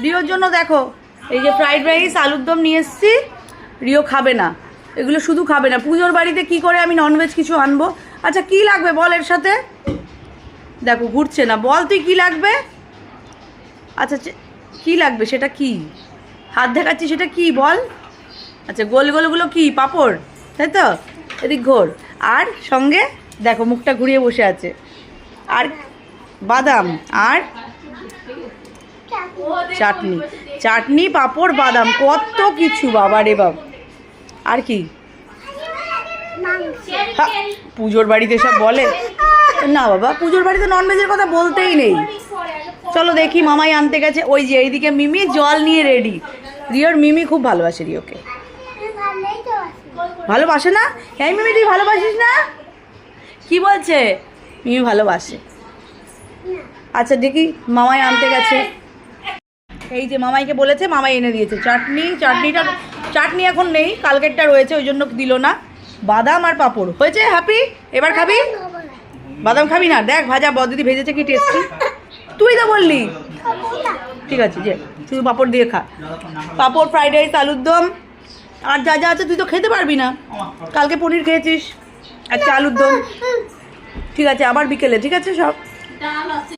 রিওর জন্য দেখো এই যে ফ্রাইড রাইস আলুর দম নিয়ে এসেছি। রিও খাবে না, এগুলো শুধু খাবে না। পুজোর বাড়িতে কি করে আমি ননভেজ কিছু আনবো? আচ্ছা কি লাগবে বল এর সাথে? দেখো ঘুরছে না, বল তুই কি লাগবে? আচ্ছা কি লাগবে সেটা কি? হাত দেখাচ্ছি সেটা কি বল? আচ্ছা গোল গোলগুলো কি পাঁপড়, তাই তো? এদিক ঘোর। আর সঙ্গে দেখো মুখটা ঘুরিয়ে বসে আছে। আর বাদাম আর চাটনি, চাটনি পাঁপড় বাদাম, কত কিছু বাবা রে বাবা। আর কি? পুজোর বাড়িতে সব বলে না বাবা, পুজোর বাড়িতে ননভেজের কথা বলতেই নেই। চলো দেখি মামাই আনতে গেছে। ওই যে এইদিকে মিমি জল নিয়ে রেডি। রিওর মিমি খুব ভালোবাসে রিওকে। ভালোবাসে না? হ্যাঁ মিমি তুই ভালোবাসিস না? কি বলছে? মিমি ভালোবাসে। আচ্ছা দেখি মামাই আনতে গেছে। এই যে মামাইকে বলেছে, মামাই এনে দিয়েছে চাটনি। চাটনি এখন নেই, কালকেরটা রয়েছে ওই জন্য দিল না। বাদাম আর পাঁপড় হয়েছে। হ্যাপি? এবার খাবি? বাদাম খাবি না? দেখ ভাজা বদিদি ভেজেছে কি টেস্টি। তুই তো বললি। ঠিক আছে যে শুধু পাঁপড় দিয়ে খা। পাঁপড়, ফ্রাইড রাইস, আলুর দম আর যা যা আছে তুই তো খেতে পারবি না, কালকে পনির খেয়েছিস, আজকে আলুর দম। ঠিক আছে আবার বিকেলে, ঠিক আছে সব।